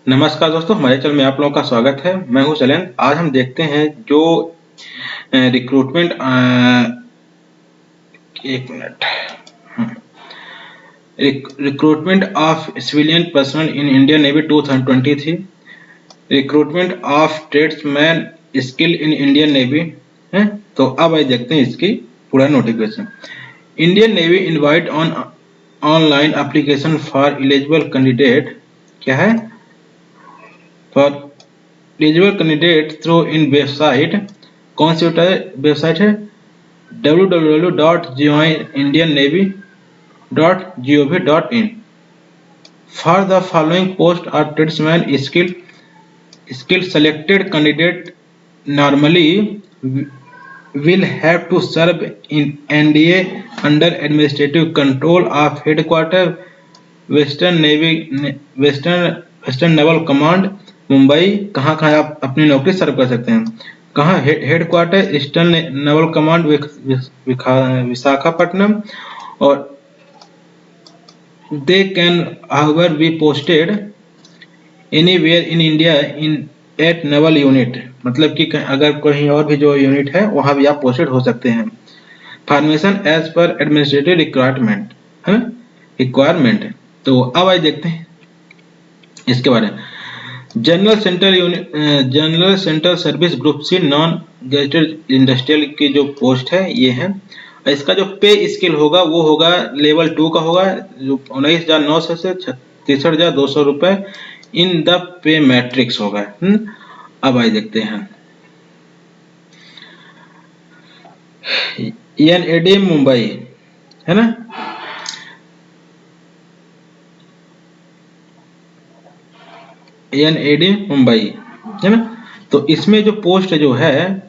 नमस्कार दोस्तों, हमारे चैनल में आप लोगों का स्वागत है। मैं हूं शैलेंद्र। आज हम देखते हैं जो रिक्रूटमेंट एक minute recruitment of civilian personal in Indian navy 2023, recruitment of tradesman skill in Indian navy है। तो अब आइए देखते हैं इसकी पूरा notification. Indian navy invite on online application for eligible candidate. क्या है? For eligible candidate through in website. कौन सी वेबसाइट है? www.joinindiannavy.gov.in for the following post or tradesman skill selected candidate normally will have to serve in NDA under administrative control of headquarter western naval command Mumbai. कहाँ कहाँ आप अपनी नौकरी सर्व कर सकते हैं? कहाँ? Headquarter eastern naval command Visakhapatnam. और they can however be posted anywhere in India in at naval unit. मतलब कि अगर कहीं और भी जो यूनिट है वहां भी आप पोस्टेड हो सकते हैं। Formation as per administrative requirement है, रिक्वायरमेंट। तो अब आइए देखते हैं इसके बारे में। General central service group C non gazetted industrial की जो पोस्ट है ये है। इसका जो पे स्केल होगा वो होगा लेवल 2 का होगा, जो 19,900 से 63,200 रुपए इन द पे मैट्रिक्स होगा। अब आइए देखते हैं। NAD मुंबई है ना, NAD मुंबई है ना। तो इसमें जो पोस्ट जो है,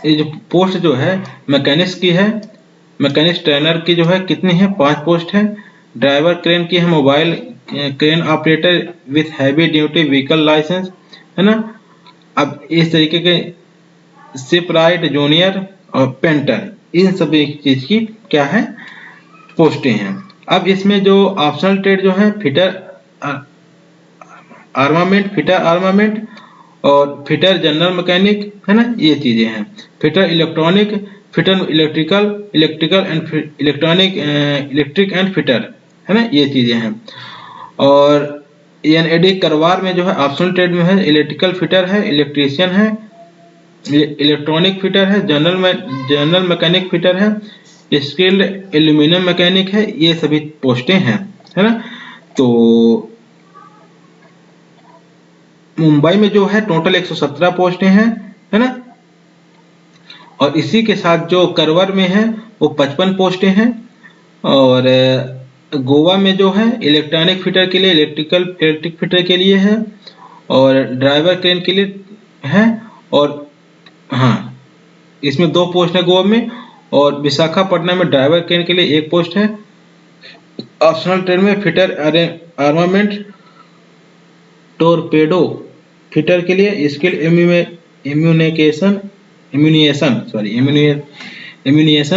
ये जो पोस्ट जो है मैकेनिक्स की है। मैकेनिक्स ट्रेनर की जो है कितनी है? 5 पोस्ट है। ड्राइवर क्रेन की है, mobile crane operator with heavy duty vehicle licence है ना। अब इस तरीके के शिप राइट जूनियर और पेंटर, इन सभी चीज की क्या है? पोस्टें हैं। अब इसमें जो ऑप्शनल ट्रेड जो है फिटर आर्मामेंट, फिटर आर्मामेंट और फिटर जनरल मैकेनिक है ना, ये चीजें हैं। Fitter electronic, fitter electrical and electronic, electric and fitter है ना, ये चीजें हैं। और NAD करवार में जो है ऑप्शनल ट्रेड में है इलेक्ट्रिकल फिटर है, इलेक्ट्रीशियन है, इलेक्ट्रॉनिक फिटर है, जनरल मैकेनिक फिटर है, स्किल्ड एल्यूमिनियम मैकेनिक है। ये सभी पोस्टें हैं है ना। तो मुंबई में जो है टोटल 117 पोस्टें हैं है ना। और इसी के साथ जो करवर में है वो 55 पोस्टें हैं। और गोवा में जो है इलेक्ट्रॉनिक फिटर के लिए, इलेक्ट्रिक फिटर के लिए है, और ड्राइवर क्रेन के लिए है। और हाँ, इसमें 2 पोस्ट है गोवा में। और विशाखापट्टनम में ड्राइवर क्रेन के लिए 1 पोस्ट है। ऑप्शनल ट्रेन में फिटर आर्मामेंट टोरपेडो फिटर के लिए, स्किल इम्यूनिएशन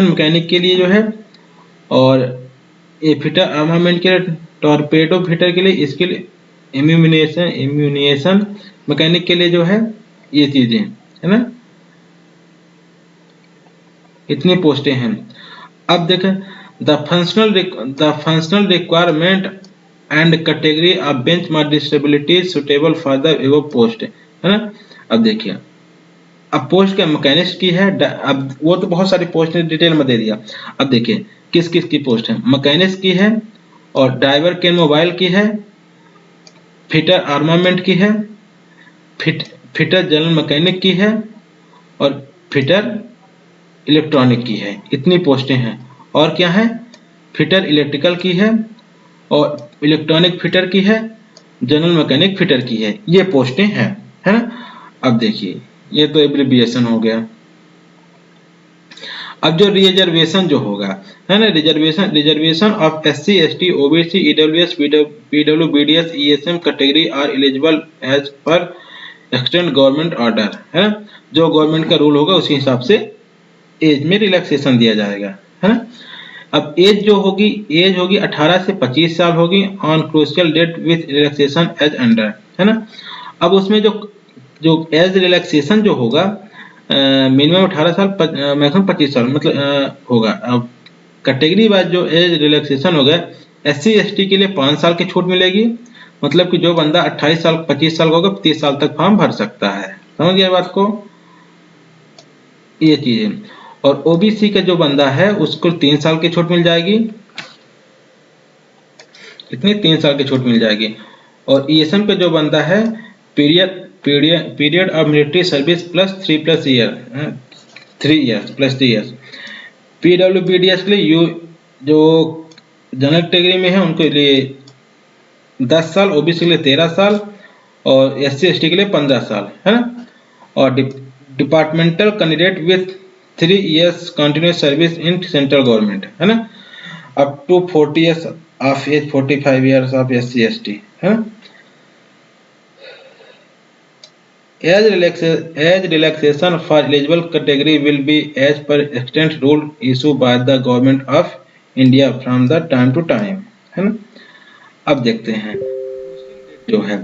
मैकेनिक के लिए जो है। और ये फिटर आर्मामेंट के लिए टोरपेडो फिटर के लिए, स्किल इम्यूनिएशन मैकेनिक के लिए जो है, ये चीजें है ना। इतनी पोस्टें हैं। अब देखें the functional requirement and category of benchmark disabilities suitable for the above post है ना। अब देखिए, अब पोस्ट क्या मैकेनिक्स की है। अब वो तो बहुत सारी पोस्ट डिटेल में दे दिया। अब देखिए किस किस की पोस्ट है। मैकेनिक्स की है, और ड्राइवर के मोबाइल की है, फिटर आर्मामेंट की है, फिटर जनरल मैकेनिक की है, और फिटर इलेक्ट्रॉनिक की है। इतनी पोस्टें हैं। और क्या है? फिटर इलेक्ट्रिकल की है, और इलेक्ट्रॉनिक फिटर की है, जनरल मैकेनिक फिटर की है। ये पोस्टें हैं है ना। अब देखिए ये तो एब्रिविएशन हो गया। अब जो रिजर्वेशन जो होगा है ना, reservation of SC ST OBC EWS PW BDS ESM category are eligible as per extend government order है ना। जो गवर्नमेंट का रूल होगा उसी हिसाब से एज में रिलैक्सेशन दिया जाएगा है ना। अब एज होगी 18 से 25 साल होगी on crucial date with relaxation age under, है ना। अब उसमें जो जो एज रिलैक्सेशन जो होगा मिनिमम 18 साल मैक्सिमम 25 साल मतलब होगा। अब कैटेगरी वाइज जो एज रिलैक्सेशन होगा SC ST के लिए 5 साल की छूट मिलेगी, मतलब कि जो बंदा 28 साल 25 साल का होगा 30 साल तक फॉर्म भर सकता है। समझ गए बात को, ये चीज है। और OBC का जो बंदा है उसको 3 साल की छूट मिल जाएगी, कितनी 3 साल की छूट मिल जाएगी। और ESM का जो बंदा है period of military service plus 3+ year 3 years. PWBDS के लिए जो जनरल कैटेगरी में है उनके लिए 10 साल, OBC के लिए 13 साल और SC ST के लिए 15 साल, है ना। और departmental candidate with 3 years continuous service in central government, है ना, up to 40 years of age 45 years of SC ST, है ना। Age relaxation for eligible category will be as per extent rule issued by the government of India from the time to time, है ना। अब देखते हैं जो है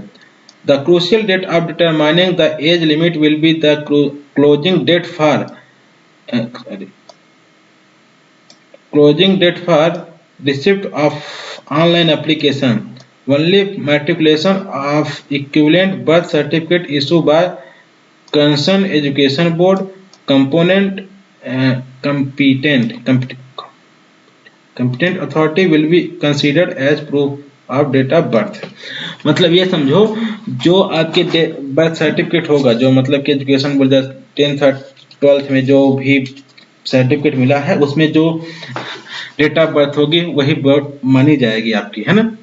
the crucial date of determining the age limit will be the closing date for receipt of online application. Only matriculation of equivalent birth certificate issued by concerned education board competent authority will be considered as proof of date of birth। मतलब ये समझो जो आपके birth certificate होगा, जो मतलब कि education board 10th और 12th में जो भी सर्टिफिकेट मिला है उसमें जो डेट ऑफ बर्थ होगी वही बर्थ मानी जाएगी आपकी, है ना।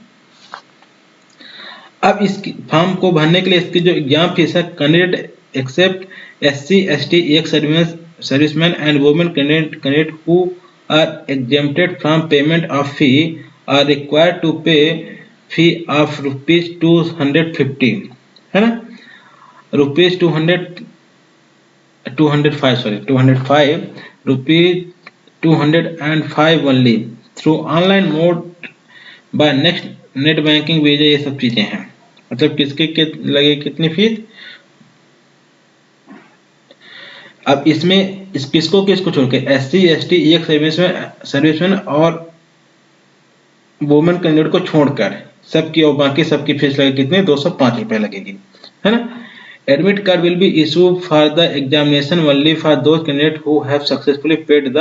अब इस फॉर्म को भरने के लिए इसकी जो एग्जाम फीस है, candidate except SC ST ex serviceman and women candidate who are exempted from payment of fee are required to pay fee of ₹250, है ना, ₹205 only through online mode by net banking भेजा। ये सब चीजें हैं, मतलब किसके लगे कितनी फीस। अब इसमें किसको छोड़ के SC ST एक सर्विसमैन और वुमेन कैंडिडेट को छोड़कर सबकी और बाकी सबकी फीस लगेगी कितनी, ₹205 लगेगी, है ना। Admit card will be issue for the examination only for those candidate who have successfully paid the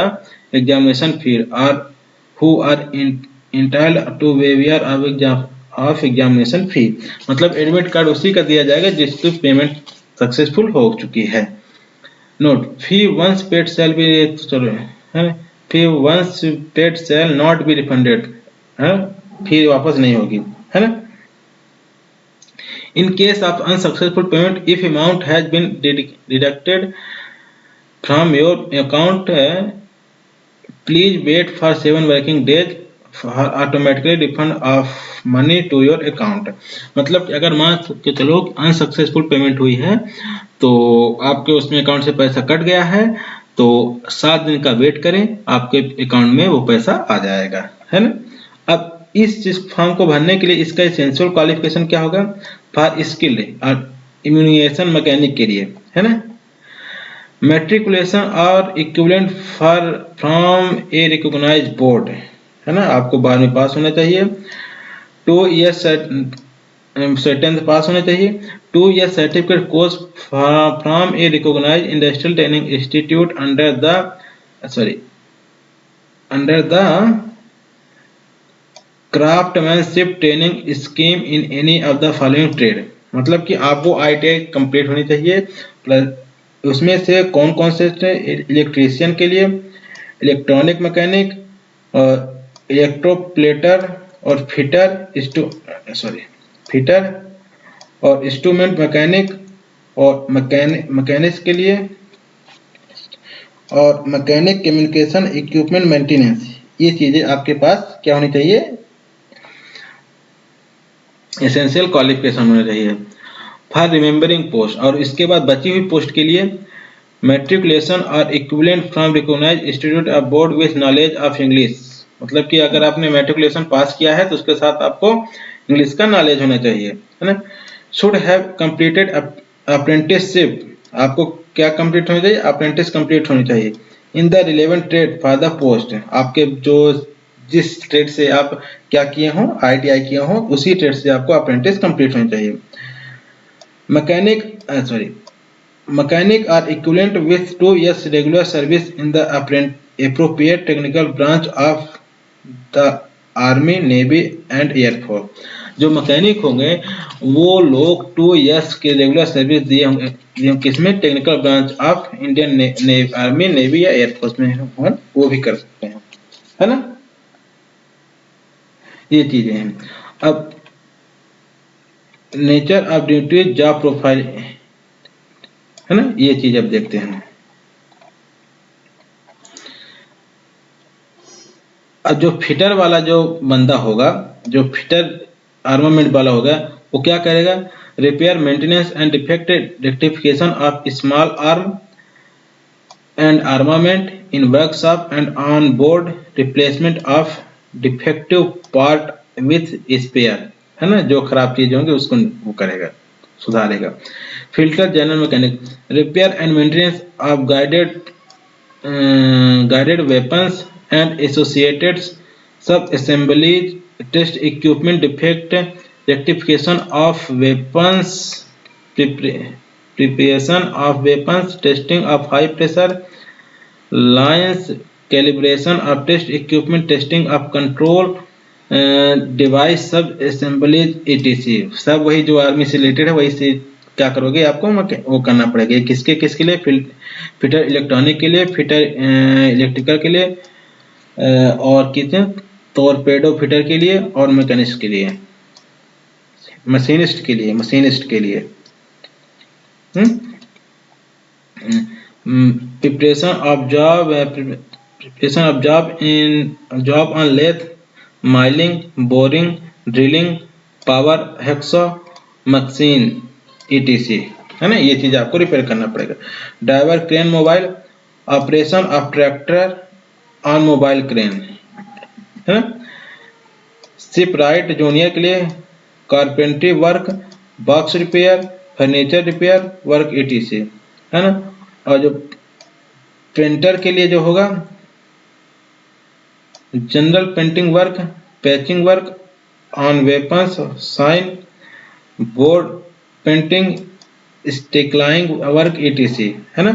examination fee और who are entitled to waiver of examination fee। मतलब एडमिट कार्ड उसी का दिया जाएगा जिसकी पेमेंट सक्सेसफुल हो चुकी है। Note fee once paid shall not be refunded, fee वापस नहीं होगी, है ना। In case of unsuccessful payment if amount has been deducted from your account please wait for 7 working days automatically refund of money to your account. मतलब अगर मान के चलो अनसक्सेसफुल पेमेंट हुई है तो आपके उसमें अकाउंट से पैसा कट गया है तो 7 दिन का वेट करें, आपके अकाउंट में वो पैसा आ जाएगा, है ना। अब इस फॉर्म को भरने के लिए इसका एसेंशियल क्वालिफिकेशन क्या होगा, फॉर स्किल्ड और इम्यूनिएशन मैकेनिक के लिए, है ना, मैट्रिकुलेशन और equivalent for from a recognised board, है ना, आपको 12वीं पास होना चाहिए, 2 इयर्स सर्टेन पास होना चाहिए, 2 years certificate course from a recognised industrial training institute under the craftsmanship training scheme in any of the following trade. मतलब कि आपको ITI कंप्लीट होनी चाहिए, प्लस उसमें से कौन कौन से इलेक्ट्रीशियन के लिए, इलेक्ट्रॉनिक मैकेनिक और इलेक्ट्रोप्लेटर और फिटर और इंस्ट्रूमेंट मैकेनिक और मैकेनिक्स के लिए और मैकेनिक कम्युनिकेशन इक्विपमेंट मेंटेनेंस। ये चीजें आपके पास क्या होनी चाहिए, एसेंशियल क्वालिफिकेशन होना चाहिए फॉर रिमेंबरिंग पोस्ट। और इसके बाद बची हुई पोस्ट के लिए मैट्रिकुलेशन और equivalent from recognised institute of board with knowledge of English मतलब कि अगर आपने मैट्रिकुलेशन पास किया है तो उसके साथ आपको इंग्लिश का नॉलेज होना चाहिए, है ना। शुड हैव कंप्लीटेड अप्रेंटिसशिप, आपको क्या कंप्लीट होनी चाहिए, अप्रेंटिस कंप्लीट होनी चाहिए in the relevant trade for the post, आपके जो जिस ट्रेड से आप क्या किए हो, ITI किए हो, उसी ट्रेड से आपको अप्रेंटिस कंप्लीट होनी चाहिए। Mechanic sorry Mechanic are equivalent with 2 years regular service in the appropriate technical branch of the Army, Navy and Air Force। जो मैकेनिक होंगे वो लोग 2 years के रेगुलर सर्विस दिए होंगे किसमें, technical branch of Indian army, navy या air force में हो, वो भी कर सकते हैं, है ना। ये चीजें हैं। अब nature of duty, job profile, है ना, ये चीज अब देखते हैं। अब जो फिटर वाला जो बंदा होगा, जो फिटर आर्मामेंट वाला होगा, वो क्या करेगा, repair, maintenance and defect rectification of small arm and armament in workshop and on board, replacement of defective part with spare, है ना, जो खराब चीज होंगे उसको वो करेगा, सुधारेगा। Fitter general mechanic, repair and maintenance of guided weapons and associated sub-assemblies, test equipment defect, rectification of weapons, preparation of weapons, testing of high pressure lines, calibration of test equipment, testing of control device, सब assemblies etc। सब वही जो army से related है, वही से क्या करोगे, आपको वो करना पड़ेगा। किसके किसके लिए, फिटर इलेक्ट्रॉनिक के लिए, फिटर इलेक्ट्रिकल के लिए, और कितने टॉरपेडो फिटर के लिए, और मैकेनिस्ट के लिए, मशीनिस्ट के लिए, preparation of job on lathe, milling, boring, drilling, power hacksaw machine etc, है ना, ये चीज आपको रिपेयर करना पड़ेगा। Driver crane mobile, operation of tractor on mobile crane, है ना। शिप राइट जूनियर के लिए, carpentry work, box repair, furniture repair work etc, है ना। और जो पेंटर के लिए जो होगा, general painting work, patching work on weapons, sign board painting, stickling work etc, है ना।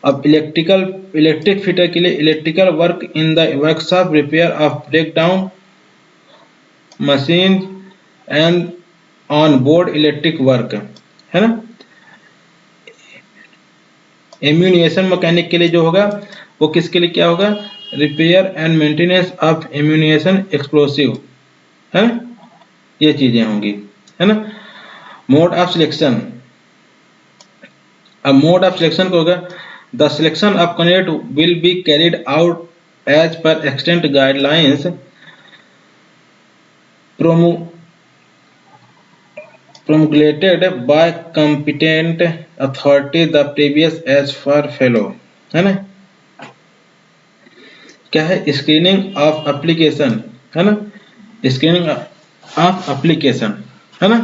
अब इलेक्ट्रिक फिटर के लिए, electrical work in the workshop, repair of breakdown machine and on board electric work, है ना। एम्यूनिशन मैकेनिक के लिए जो होगा वो किसके लिए क्या होगा, repair and maintenance of ammunition explosive, है ना, ये चीजें होंगी, है ना। मोड ऑफ सिलेक्शन, अब मोड ऑफ सिलेक्शन को होगा, the selection of candidate will be carried out as per extent guidelines promulgated by competent authority the previous as for fellow, है ना। क्या है, स्क्रीनिंग ऑफ एप्लीकेशन, है ना, स्क्रीनिंग ऑफ एप्लीकेशन, है ना।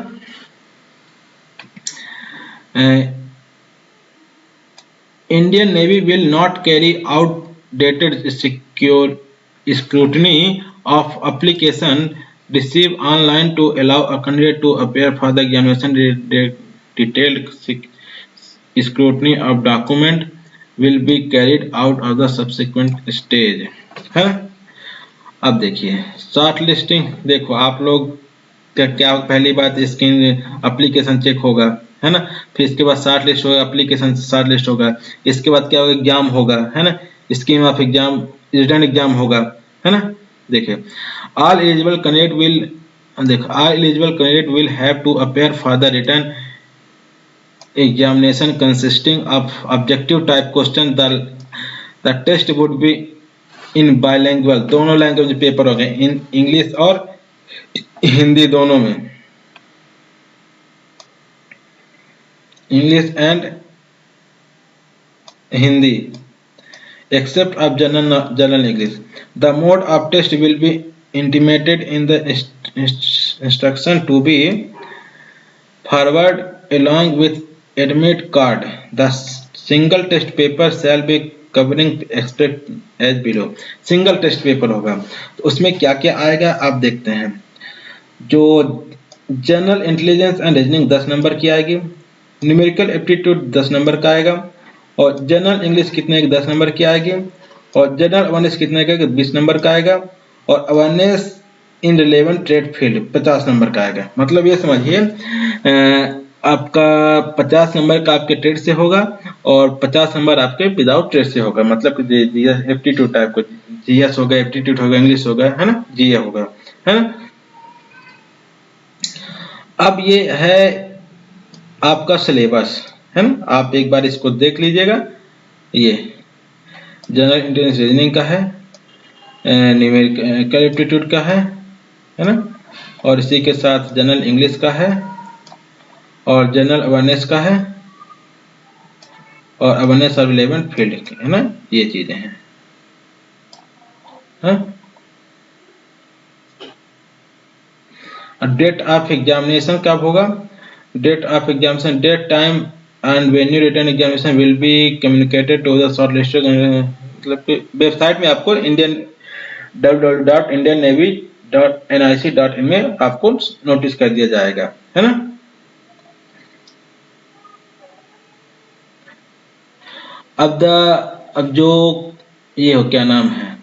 Indian Navy will not carry out dated secure scrutiny of application received online to allow a candidate to appear for the examination. Detailed scrutiny of document will be carried out of the subsequent stage, है। अब देखिए short listing, देखो आप लोग क्या पहली बात screen application check होगा, है ना, फिर इसके बाद शॉर्ट लिस्ट होगा, एप्लीकेशन शॉर्ट लिस्ट होगा, इसके बाद क्या होगा, एग्जाम होगा, है ना, scheme of exam, written exam होगा, है ना। देखिए ऑल एलिजिबल कैंडिडेट विल, देखो all eligible candidate will have to appear for the written examination consisting of objective type question, the test would be in bilingual, दोनों language paper हो गए, in English और हिंदी दोनों में, English and Hindi. except of general English. The mode of test will be intimated in the instruction to be forward along with admit card. The single test paper shall be covering expect as below. Single test paper होगा, तो उसमें क्या क्या आएगा आप देखते हैं। जो general intelligence and reasoning 10 number की आएगी, न्यूमेरिकल एप्टीट्यूड 10 नंबर का आएगा, और जनरल इंग्लिश कितने की 10 नंबर की आएगी, और जनरल अवेयरनेस कितने का 20 नंबर का आएगा, और awareness in relevant trade field 50 number का आएगा। मतलब ये समझिए आपका 50 नंबर का आपके ट्रेड से होगा और 50 नंबर आपके विदाउट ट्रेड से होगा। मतलब कि एप्टीट्यूड टाइप को जीएस होगा, एप्टीट्यूड होगा, इंग्लिश होगा, है ना, जीए होगा, है ना। अब ये है आपका सिलेबस, है ना। आप एक बार इसको देख लीजिएगा। ये जनरल इंटेलिजेंस रीजनिंग का है, न्यूमेरिकल एप्टीट्यूड का है ना, और इसी के साथ जनरल इंग्लिश का है, और जनरल अवेयरनेस का है, और अवेयरनेस ऑफ रिलेवेंट फील्ड, है ना। ये चीजें हैं, डेट ऑफ एग्जामिनेशन कब होगा? Date of examination, date, time and venue return examination will be communicated to the shortlisted. मतलब कि वेबसाइट में आपको www.indiannavy.nic.in में आपको नोटिस कर दिया जाएगा, है ना। अब जो ये हो, क्या नाम है,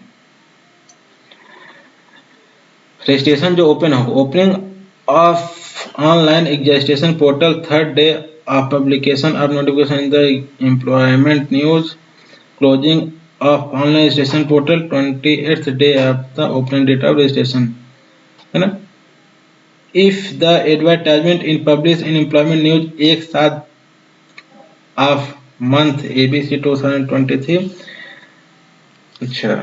रजिस्ट्रेशन जो ओपन हो, opening of online registration portal, third day of publication of notification in the employment news, closing of online registration portal 28th day of the opening date of registration, है ना। If the advertisement in publish in employment news एक साथ of month ABC 2023। अच्छा,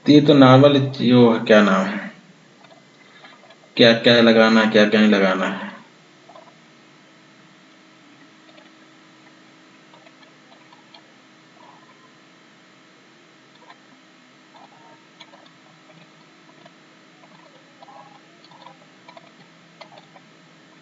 ये तो normal जो क्या नाम है, क्या क्या लगाना है, क्या क्या नहीं लगाना है।